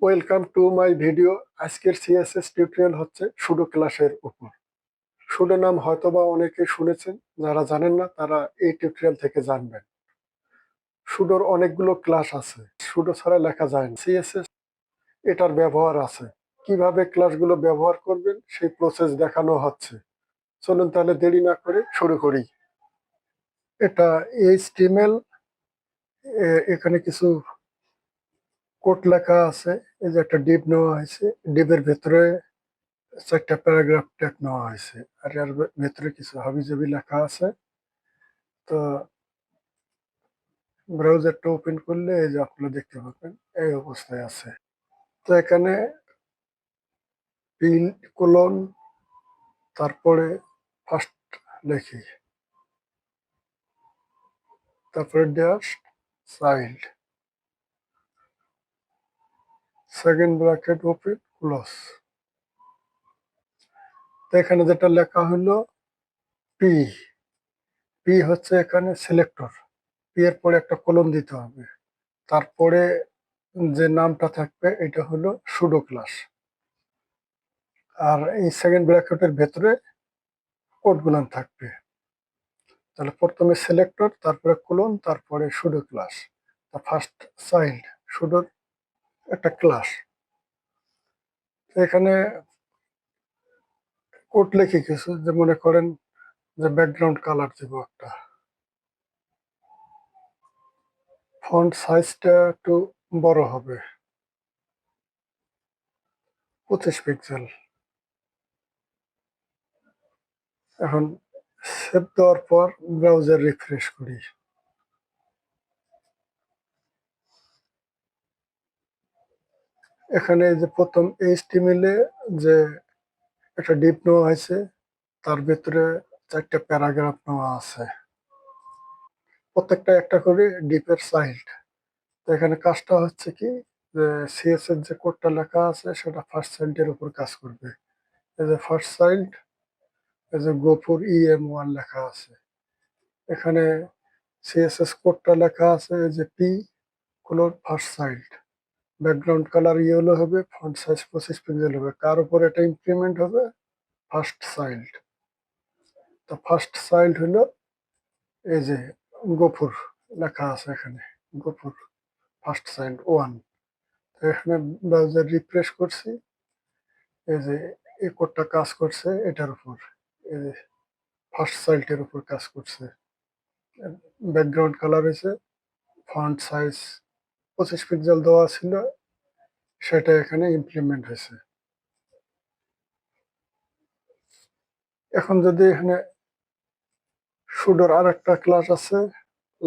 Welcome to my video. আজকের CSS tutorial হচ্ছে pseudo ক্লাসের উপর। সুডো নাম হয়তোবা অনেকে শুনেছেন, যারা জানেন না তারা এই টিউটোরিয়াল থেকে জানবেন। সুডোর অনেকগুলো ক্লাস আছে, সুডো ছাড়া লেখা যায় না। সিএসএস এটার ব্যবহার আছে, কিভাবে ক্লাসগুলো ব্যবহার করবেন সেই প্রসেস দেখানো হচ্ছে। চলুন তাহলে দেরি না করে শুরু করি। এটা এইচটিএমএল, এখানে কিছু কোড লেখা আছে। এই যে একটা ডিপ নেওয়া হয়েছে, ডিপের ভেতরে চারটা প্যারাগ্রাফ ট্যাগ নেওয়া হয়েছে, আর এর ভেতরে কিছু হাবিজাবি লেখা আছে। তো ব্রাউজারটা ওপেন করলে এই যে আপনারা দেখতে পাবেন এই অবস্থায় আছে। তো এখানে পিন কোলন, তারপরে ফার্স্ট লিখি, তারপরে dash child, second bracket open close. তো এখানে যেটা লেখা হলো পি, পি হচ্ছে এখানে সিলেক্টর, পি এর পরে একটা কোলন দিতে হবে, তারপরে যে নামটা থাকবে এটা হলো সুডো ক্লাস। আর এই সেকেন্ড ব্র্যাকেটের ভেতরে কোডগুলো থাকবে। তাহলে প্রথমে সিলেক্টর, তারপরে কোলন, তারপরে সুডো ক্লাস। ফার্স্ট চাইল্ড সুডোর একটা ক্লাস। এখানে কোড লিখে কিছু, যে মনে করেন যে ব্যাকগ্রাউন্ড কালার দিব একটা, ফন্ট সাইজটা একটু বড় হবে, 25 পিক্সেল। এখন সেভ দেওয়ার পর ব্রাউজার রিফ্রেশ করি। এখানে এই যে প্রথম এইচটিএমএল এ যে একটা ডিপ নেওয়া হয়েছে, তার ভিতরে 4টা প্যারাগ্রাফ নেওয়া আছে, প্রত্যেকটা একটা করে ডিপের চাইল্ড। তো এখানে কাজটা হচ্ছে কি, যে সিএস এর যে কোডটা লেখা আছে সেটা ফার্স্ট চাইল্ডের উপর কাজ করবে। এই যে ফার্স্ট চাইল্ড, এই যে গোপুর EM1 লেখা আছে, এখানে সিএসএস কোডটা লেখা আছে, এই যে P colon first child, background colour yellow হবে, ফন্ট সাইজ 25 পিক্সেল হবে। কার উপর এটা ইমপ্লিমেন্ট হবে? First child. তো ফার্স্ট চাইল্ড হলো এই যে গফুর লেখা আছে এখানে, গফুর ফার্স্ট চাইল্ড 1। এখানে ব্রাউজার রিফ্রেশ করছি, এই যে এই কোডটা কাজ করছে এটার উপর, এই যে ফার্স্ট চাইল্ডের উপর কাজ করছে। ব্যাকগ্রাউন্ড কালার হয়েছে, ফন্ট সাইজ 25 পিক্সেল দেওয়া ছিল, সেটা এখানে ইমপ্লিমেন্ট হয়েছে। এখন যদি এখানে সুডোর আর একটা ক্লাস আছে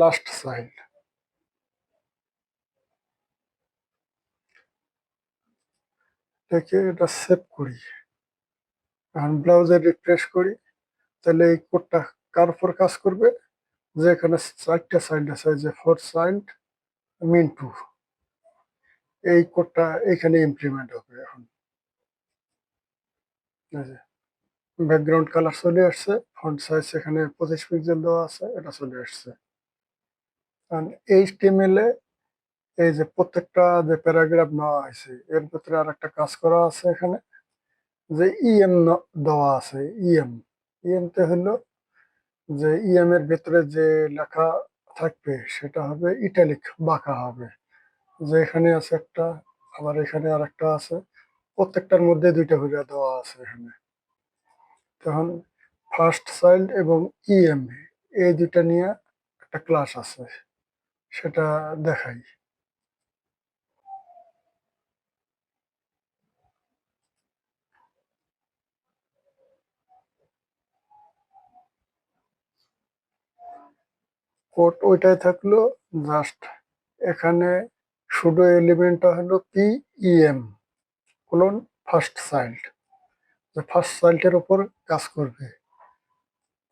লাস্ট চাইল্ড, দেখে এটা সেভ করি। এখন ব্রাউজার রিফ্রেশ করি, তাহলে এই কোডটা কার উপর কাজ করবে? যে এখানে 4টা চাইল্ড আছে, যে ফোর চাইল্ড মিন্টু, এই কোডটা এখানে ইমপ্লিমেন্ট হবে। এখন ব্যাকগ্রাউন্ড কালার চলে আসছে, ফন্ট সাইজ এখানে 25 পিক্সেল দেওয়া আছে, এটা চলে আসছে। কারণ এইচটিএমএল এ এই যে প্রত্যেকটা যে প্যারাগ্রাফ নেওয়া হয়েছে এর ভিতরে আর একটা কাজ করা আছে এখানে, যে ইএম দেওয়া আছে। ইএম, ইএম তে হলো যে ইএম এর ভিতরে যে লেখা থাকবে সেটা হবে ইটালিক, বাঁকা হবে। যে এখানে আছে একটা, আবার এখানে আর একটা আছে, প্রত্যেকটার মধ্যে দুইটা করে দেওয়া আছে এখানে। তখন ফার্স্ট চাইল্ড এবং ইএম, এই দুইটা নিয়ে একটা ক্লাস আছে, সেটা দেখাই। কোড ওইটাই থাকলো, জাস্ট এখানে সুডো এলিমেন্টটা হলো PEM কোলন ফার্স্ট চাইল্ড, যে ফার্স্ট চাইল্ডের উপর কাজ করবে।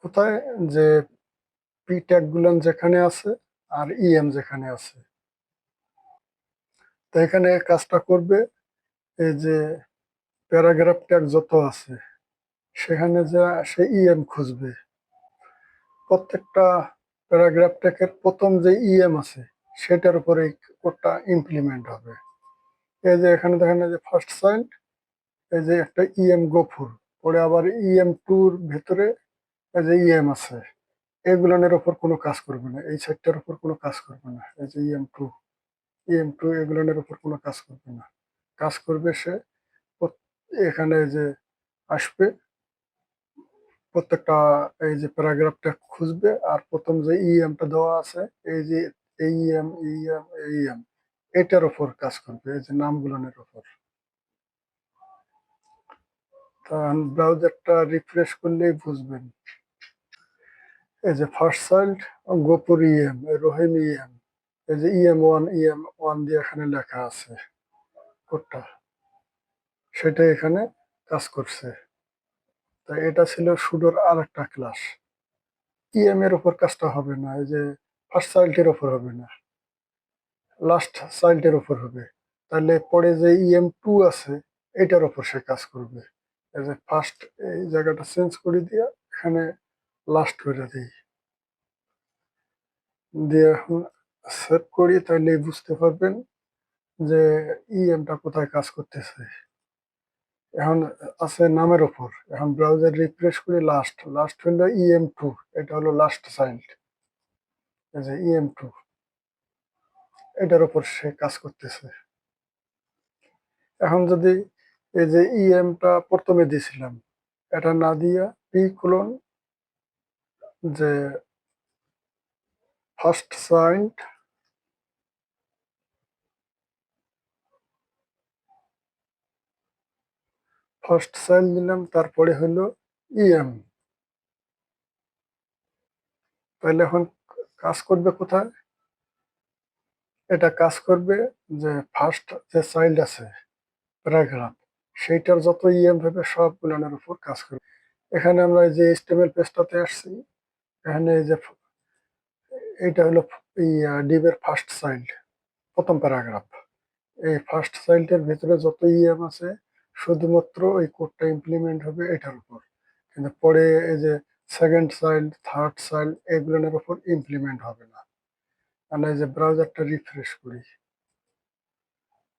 কোথায়? যে পি ট্যাগ গুলান যেখানে আছে আর ইএম যেখানে আছে, তো এখানে কাজটা করবে। এই যে প্যারাগ্রাফ ট্যাগ যত আছে সেখানে যা সে ইএম খুঁজবে, প্রত্যেকটা প্যারাগ্রাফ ট্যাগের প্রথম যে ইএম আছে সেটার উপরে কোডটা ইমপ্লিমেন্ট হবে। এই যে এখানে দেখেন, এই যে ফার্স্ট চাইল্ড, এই যে একটা ইএম গফুর, পরে আবার EM2-র ভেতরে এই যে ইএম আছে, এগুলোর ওপর কোনো কাজ করবে না, এই সাইটটার উপর কোনো কাজ করবে না। এই যে EM2 এগুলোর উপর কোনো কাজ করবে না। কাজ করবে সে এখানে যে আসবে, প্রত্যেকটা এই যে প্যারাগ্রাফটা খুঁজবে, আর প্রথম যে ইএমটা দেওয়া আছে, এই যে EM এটার উপর কাজ করবে, এই যে নামগুলোর উপর। তখন ব্রাউজারটা রিফ্রেশ করলেই বুঝবেন। এই যে ফার্স্ট চাইল্ড, গোপুর ইএম, রহিম ইএম, এই যে EM1 দিয়ে এখানে লেখা আছে কোডটা, সেটা এখানে কাজ করছে। তাই এটা ছিল সুডোর আর একটা ক্লাস। এর উপর কাজটা হবে না, এই যে ফার্স্ট চাইল্ডের উপর হবে না, লাস্ট চাইল্ডের উপর হবে। তাহলে পরে যে EM2 আছে, এটার উপর সে কাজ করবে। এই যে ফার্স্ট, এই জায়গাটা চেঞ্জ করে দিয়ে এখানে লাস্ট করে দিই, দিয়ে এখন সেভ করি, তাহলে বুঝতে পারবেন যে ইএমটা কোথায় কাজ করতেছে। এখন আছে নামের ওপর, এখন ব্রাউজার রিফ্রেশ করে লাস্ট লাস্ট হলো EM2, এটা হলো লাস্ট চাইল্ড, এই যে EM2, এটার উপর সে কাজ করতেছে। এখন যদি এই যে ইএমটা প্রথমে দিয়েছিলাম, এটা না দিয়া P:, যে ফার্স্ট চাইল্ড, দিলাম, তারপরে হলো ইএম, তাহলে এখন কাজ করবে কোথায়? এটা কাজ করবে যে ফার্স্ট যে চাইল্ড আছে প্যারাগ্রাফ, সেইটার যত ইএম হবে সবগুলোর উপর কাজ করবে। এখানে আমরা এই যে HTML পেজটাতে আসছি, এখানে এই যে এইটা হলো ডিভের ফার্স্ট চাইল্ড, প্রথম প্যারাগ্রাফ। এই ফার্স্ট চাইল্ডের ভিতরে যত ইএম আছে, শুধুমাত্র ওই কোডটা ইমপ্লিমেন্ট হবে এটার উপর, কিন্তু পরে এই যে সেকেন্ড চাইল্ড, থার্ড চাইল্ড, এগুলোর উপর ইমপ্লিমেন্ট হবে না। মানে এই যে ব্রাউজারটা রিফ্রেশ করি,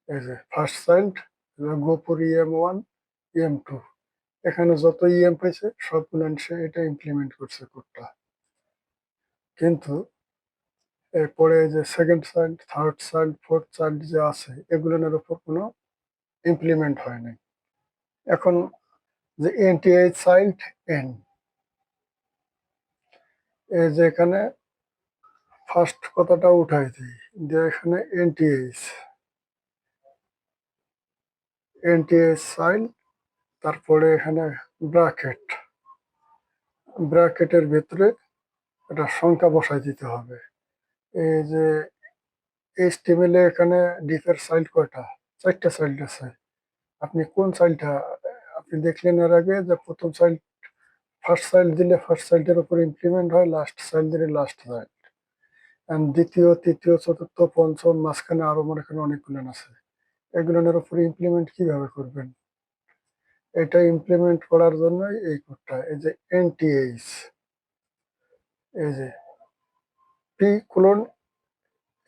এই যে ফার্স্ট চাইল্ড, গোপুর EM1, EM2, এখানে যত ইএম পাইছে সবগুলো সে এটা ইমপ্লিমেন্ট করছে কোডটা, কিন্তু এরপরে এই যে second child, third child, fourth child যে আছে, এগুলোর উপর কোনো ইমপ্লিমেন্ট হয়নি। এখন যে NTI চাইল্ড N, এই যে এখানে ফার্স্ট কথাটা উঠাই দিই, দিয়ে এখানে NTI চাইল্ড, তারপরে এখানে ব্র্যাকেট, ব্র্যাকেটের ভিতরে একটা সংখ্যা বসাই দিতে হবে। এই যে HTML এ এখানে ডিফের চাইল্ড কয়টা? 4টা চাইল্ড আছে। আপনি কোন চাইল্ডটা আপনি দেখলেন এর আগে, যে প্রথম চাইল্ড, ফার্স্ট চাইল্ড দিলে ফার্স্ট চাইল্ডের উপর ইমপ্লিমেন্ট হয়, লাস্ট চাইল্ড দিলে লাস্ট চাইল্ড, দ্বিতীয়, তৃতীয়, চতুর্থ, পঞ্চম, মাঝখানে আরো মনে করেন অনেকগুলো আছে, এগুলোর উপর ইমপ্লিমেন্ট কিভাবে করবেন? এটা ইমপ্লিমেন্ট করার জন্য এই কোডটা, এই যে NTH, এই যে P:,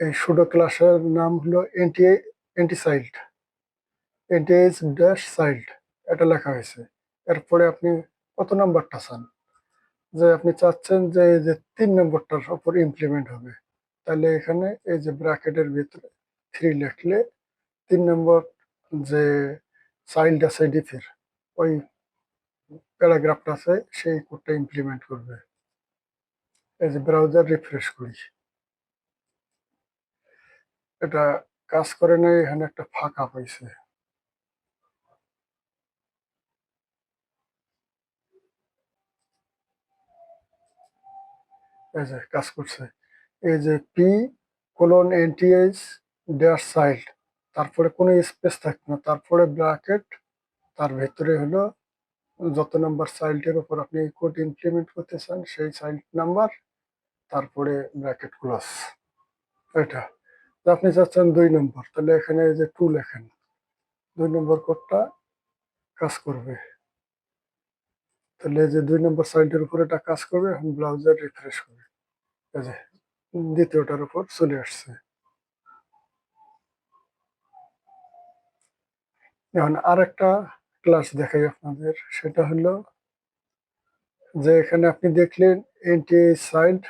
এই সুডো ক্লাসের নাম হলো চাইল্ড, NTH-চাইল্ড, এটা লেখা হয়েছে। এরপরে আপনি কত নাম্বারটা চান? যে আপনি চাচ্ছেন যে এই যে 3 নম্বরটার উপর ইমপ্লিমেন্ট হবে, তাহলে এখানে এই যে ব্র্যাকেটের ভিতরে 3 লিখলে 3 নম্বর যে চাইল্ড আছে ডিফের, ওই প্যারাগ্রাফটা আছে, সেই কোডটা ইমপ্লিমেন্ট করবে। এই যে ব্রাউজার রিফ্রেশ করি, এটা কাজ করে নাই, এখানে একটা ফাঁকা পাইছে। এই যে কাজ করছে, এই যে P:/NTH-চাইল্ড, তারপরে কোনো স্পেস থাকবে না, তারপরে ব্র্যাকেট, তার ভেতরে হলো যত নাম্বার চাইল্ডের উপর আপনি এই কোড ইমপ্লিমেন্ট করতে চান সেই চাইল্ড নাম্বার, তারপরে ব্র্যাকেট ক্লোজ। এটা তো আপনি চাচ্ছেন 2 নম্বর, তাহলে এখানে এই যে 2 লেখেন, 2 নম্বর কোডটা কাজ করবে। তাহলে এই যে 2 নম্বর চাইল্ডের উপর এটা কাজ করবে। এখন ব্রাউজার রিফ্রেশ করবে, এই যে দ্বিতীয়টার উপর চলে আসছে। এখন আরেকটা ক্লাস দেখাই আপনাদের, সেটা হলো যে এখানে আপনি দেখলেন এনটিএ চাইল্ড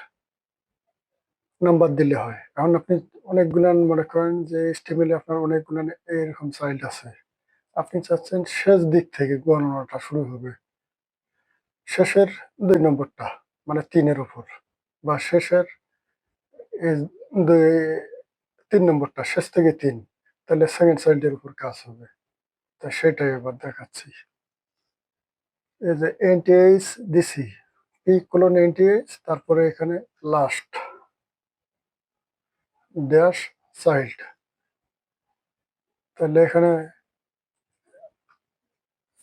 নাম্বার দিলে হয়। এখন আপনি অনেকগুলান মনে করেন যে HTML আপনার অনেকগুলান এরকম চাইল্ড আছে, আপনি চাচ্ছেন শেষ দিক থেকে গণনাটা শুরু হবে, শেষের 2 নম্বরটা মানে 3-এর উপর, বা শেষের এই 3 নম্বরটা শেষ থেকে 3, তাহলে সেকেন্ড চাইল্ডের উপর কাজ হবে। তা সেটাই এবার দেখাচ্ছি। এই যে এনটিএইচ দিছি, p:/NTH, তারপরে এখানে লাস্ট ড্যাশ চাইল্ড, তাহলে এখানে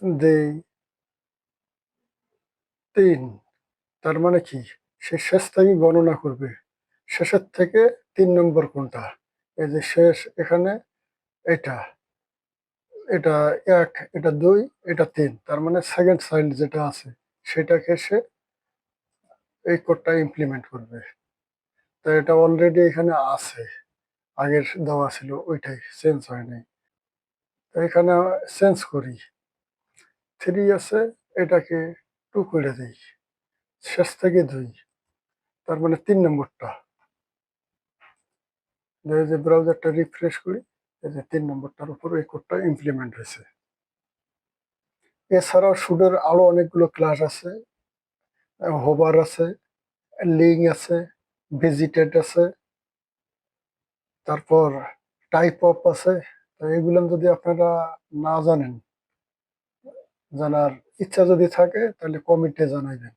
দেই 3, তার মানে কি সে শেষ থেকে গণনা করবে, শেষের থেকে 3 নম্বর কোনটা, এই যে শেষ এখানে এটা, এটা 1, এটা 2, এটা 3, তার মানে সেকেন্ড চাইল্ড যেটা আছে সেটাকে সে এই কোডটা ইমপ্লিমেন্ট করবে। তো এটা অলরেডি এখানে আছে, আগের দেওয়া ছিল ওইটাই, চেঞ্জ হয় নাই। তো এখানে চেঞ্জ করি, 3 আছে, এটাকে 2 করে দিই, শেষ থেকে 2, তার মানে 3 নম্বরটা। এই যে ব্রাউজারটা রিফ্রেশ করি, এই যে 3 নম্বরটার উপর এই কোডটা ইমপ্লিমেন্ট হয়েছে। এছাড়াও সুডোর আরো অনেকগুলো ক্লাস আছে, হোভার আছে, লিঙ্ক আছে, ভিজিটেড আছে, তারপর টাইপ অফ আছে। তো এগুলো যদি আপনারা না জানেন, জানার ইচ্ছা যদি থাকে তাহলে কমেন্টে জানাইবেন।